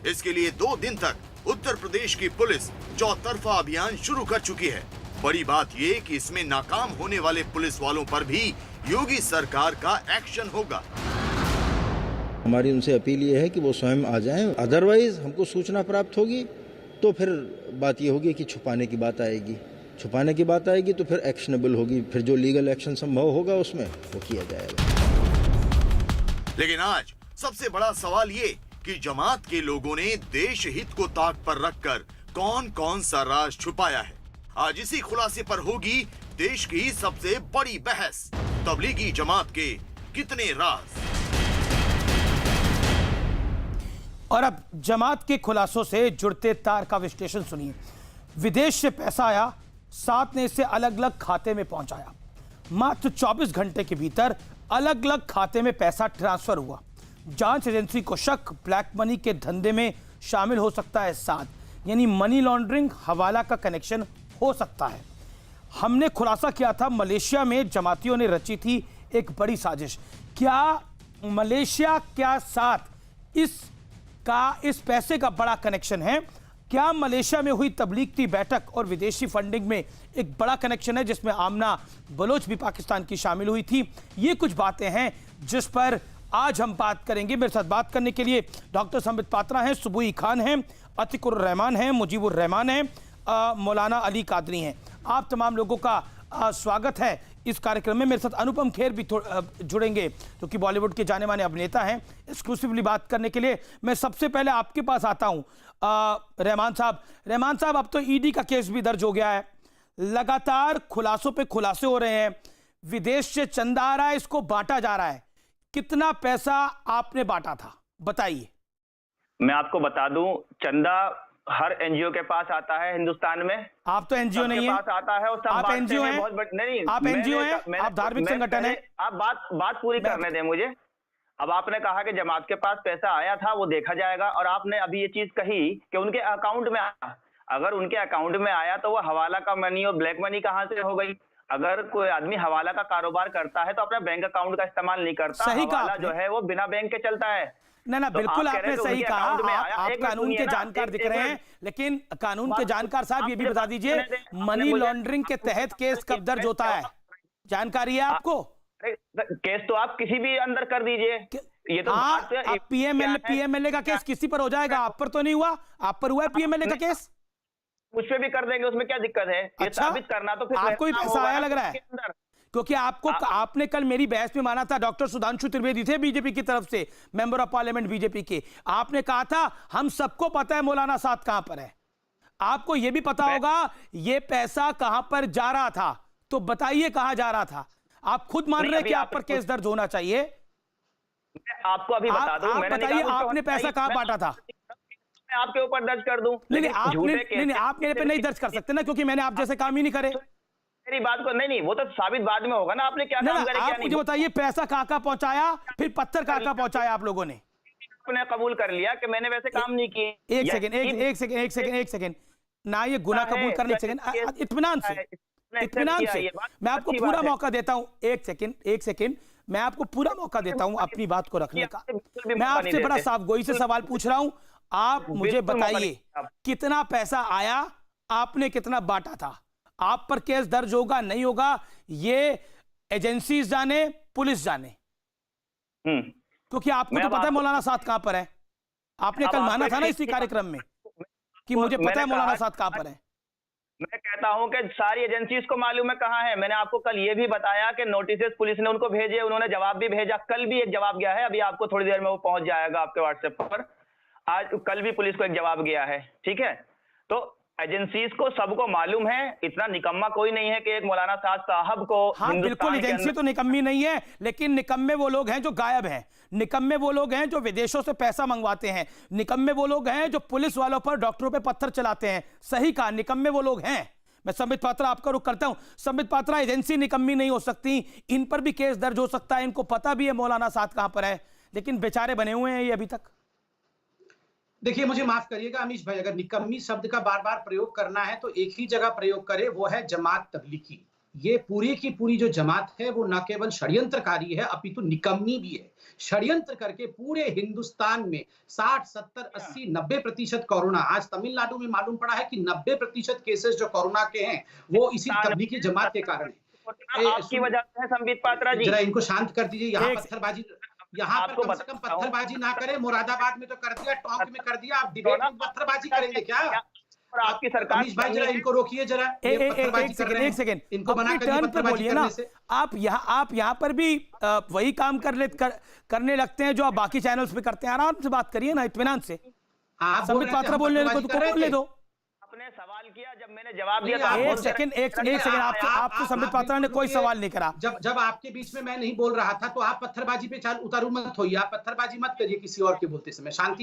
इसके लिए 2 दिन तक उत्तर प्रदेश की पुलिस चौतरफा अभियान शुरू कर चुकी है। बड़ी बात ये कि इसमें नाकाम होने वाले पुलिस वालों पर भी योगी सरकार का एक्शन होगा। हमारी उनसे अपील ये है कि वो स्वयं आ जाएं, अदरवाइज हमको सूचना प्राप्त होगी तो फिर बात ये होगी कि छुपाने की बात आएगी। छुपाने की बात आएगी तो फिर एक्शनेबल होगी, फिर जो लीगल एक्शन संभव होगा उसमें वो किया जाएगा। लेकिन आज सबसे बड़ा सवाल ये कि जमात के लोगों ने देश हित को ताक पर रखकर कौन कौन सा राज छुपाया है। आज इसी खुलासे पर होगी देश की सबसे बड़ी बहस। तबलीगी जमात के कितने राज। और अब जमात के खुलासों से जुड़ते तार का विश्लेषण सुनिए। विदेश से पैसा आया, 7 ने इसे अलग अलग खाते में पहुंचाया। मात्र 24 घंटे के भीतर अलग अलग खाते में पैसा ट्रांसफर हुआ। जांच एजेंसी को शक ब्लैक मनी के धंधे में शामिल हो सकता है 7, यानी मनी लॉन्ड्रिंग, हवाला का कनेक्शन हो सकता है। हमने खुलासा किया था मलेशिया में जमातियों ने रची थी एक बड़ी साजिश। क्या मलेशिया क्या साथ इस पैसे का बड़ा कनेक्शन है? क्या मलेशिया में हुई तबलीग की बैठक और विदेशी फंडिंग में एक बड़ा कनेक्शन है जिसमें आमना बलोच भी पाकिस्तान की शामिल हुई थी? ये कुछ बातें हैं जिस पर आज हम बात करेंगे। मेरे साथ बात करने के लिए डॉक्टर संबित पात्रा हैं, सुबुई खान हैं, अतिकुर रहमान हैं, मुजीबुर रहमान हैं, मौलाना अली कादरी हैं। आप तमाम लोगों का स्वागत है इस कार्यक्रम में। मेरे साथ अनुपम खेर भी जुड़ेंगे जो कि बॉलीवुड के जाने माने अभिनेता हैं। एक्सक्लूसिवली बात करने के लिए मैं सबसे पहले आपके पास आता हूं। रहमान साहब, अब तो ईडी का केस भी दर्ज हो गया है। लगातार खुलासों पे खुलासे हो रहे हैं। विदेश से चंदा आ रहा है, इसको बांटा जा रहा है। कितना पैसा आपने बांटा था, बताइए। मैं आपको बता दूं, चंदा हर एनजीओ के पास आता है हिंदुस्तान में। आप तो एनजीओ नहीं है, पास आता है और सब आप एनजीओ हैं। नहीं, आप एनजीओ हैं, आप धार्मिक संगठन है। आप बात पूरी करने दें मुझे। अब आपने कहा कि जमात के पास पैसा आया था, वो देखा जाएगा, और आपने अभी ये चीज कही कि उनके अकाउंट में आया। अगर उनके अकाउंट में आया तो वो हवाला का मनी और ब्लैक मनी कहां से हो गई? अगर कोई आदमी हवाला का कारोबार करता है तो अपना बैंक अकाउंट का इस्तेमाल नहीं करता। सही हवाला जो है वो बिना बैंक के चलता है। ना तो बिल्कुल आप आपने सही कहा। आप कानून के जानकार दिख रहे हैं, लेकिन कानून के जानकार साहब ये भी बता दीजिए, मनी लॉन्ड्रिंग के तहत केस कब दर्ज होता है? जानकारी है आपको? केस तो आप किसी भी अंदर कर दीजिए। ये तो पीएमएलए का केस किसी पर हो जाएगा, आप पर तो नहीं हुआ? आप पर हुआ है पीएमएलए का केस? मुझ पे भी कर देंगे, उसमें क्या दिक्कत है? ये साबित करना तो फिर आपको भी पैसा आया लग रहा है, क्योंकि आपने कल मेरी बहस में माना था। डॉक्टर सुधांशु त्रिवेदी थे बीजेपी की तरफ से, मेंबर ऑफ पार्लियामेंट बीजेपी के। आपने कहा था हम सबको पता है मौलाना साथ कहां पर है। आपको यह भी पता होगा ये पैसा कहां पर जा रहा था, तो बताइए कहां जा रहा था। आप खुद मान रहे हैं कि आप पर केस दर्ज होना चाहिए। आपको अभी बता दूं, मैंने बताइए आपने पैसा कहां बांटा था? मैं आपके ऊपर दर्ज कर दूं। नहीं, आप मेरे पे नहीं दर्ज कर सकते ना, क्योंकि मैंने आप जैसे काम ही नहीं करे। मेरी बात को नहीं, वो तो साबित बाद में होगा ना आपने क्या काम करे। आप मुझे बताइए पैसा कहां पहुंचाया, फिर पत्थर कहां पहुंचाया आप लोगों ने? आपने कबूल कर लिया कि मैंने वैसे काम नहीं किए। एक सेकंड ना, ये गुनाह कबूल करने, इत्मीनान से मैं आपको पूरा मौका देता हूं। एक सेकंड मैं आपको पूरा मौका देता हूं अपनी बात को रखने का। मैं आपसे बड़ा साफगोई से सवाल पूछ रहा हूं। आप मुझे बताइए कितना पैसा आया, आपने कितना बांटा था? आप पर केस दर्ज होगा नहीं होगा ये एजेंसीज जाने, पुलिस जाने, क्योंकि आपको तो पता है मौलाना साथ कहां पर है। आपने कल माना था ना इसी कार्यक्रम में कि मुझे पता है मौलाना साथ कहां पर है। मैं कहता हूं कि सारी एजेंसीज को मालूम है कहां है। मैंने आपको कल ये भी बताया कि नोटिस पुलिस ने उनको भेजे, उन्होंने जवाब भी भेजा। कल भी एक जवाब गया है, अभी आपको थोड़ी देर में वो पहुंच जाएगा आपके व्हाट्सएप पर। कल भी पुलिस को एक जवाब गया है, ठीक है। तो एजेंसीज को सबको मालूम है, इतना निकम्मा कोई नहीं है कि एक मौलाना साहब को। हाँ बिल्कुल, एजेंसी तो निकम्मी नहीं है, लेकिन निकम्मे वो लोग हैं जो गायब हैं। निकम्मे वो लोग हैं जो विदेशों से पैसा मंगवाते हैं। निकम्मे वो लोग हैं जो पुलिस वालों पर, डॉक्टरों पर पत्थर चलाते हैं। सही कहा, निकम्मे वो लोग हैं। मैं संबित पात्रा आपका रुख करता हूं। संबित पात्रा, एजेंसी निकम्मी नहीं हो सकती, इन पर भी केस दर्ज हो सकता है। इनको पता भी है मौलाना साथ कहां पर है, लेकिन बेचारे बने हुए हैं ये अभी तक। देखिए, मुझे माफ करिएगा अमीश भाई, अगर निकम्मी शब्द का बार बार प्रयोग करना है तो एक ही जगह प्रयोग करे, वो है जमात तबलीगी। ये पूरी की पूरी जो जमात है वो न केवल षड्यंत्रकारी है अपितु निकम्मी भी है। षड्यंत्र करके पूरे हिंदुस्तान में 60, 70, 80, 90% कोरोना, आज तमिलनाडु में मालूम पड़ा है कि 90% केसेस जो कोरोना के हैं वो इसी तबलीगी जमात के कारण है। आपकी वजह से है संबित पात्रा जी। जरा इनको शांत कर दीजिए। यहाँ पत्थरबाजी, यहाँ पर आपको कम से कम पत्थरबाजी ना करें। मुरादाबाद में तो कर दिया, टोंक में कर दिया, आप डिबेट में पत्थरबाजी करेंगे क्या? और आपकी सरकार, अमीश भाई जरा इनको रोकिए जरा, ये पत्थरबाजी कर रहे हैं। एक सेकंड, इनको मना अपनी करिए टर्न पे पत्थरबाजी बोलिए ना। करने से। आप यहाँ पर भी वही काम करने लगते हैं जो आप बाकी चैनल्स पे करते हैं। आराम से बात करिए ना, इत्मीनान से। संबित पात्रा बोलने को तो बोलने दो। आपने सवाल किया, जब मैंने जवाब दिया एक सेकंड, आपसे संबित पात्रा ने कोई सवाल नहीं करा। जब आपके बीच में मैं नहीं बोल रहा था तो आप पत्थरबाजी पे उतारू मत होइए। आप पत्थरबाजी मत करिए किसी और के बोलते समय, शांति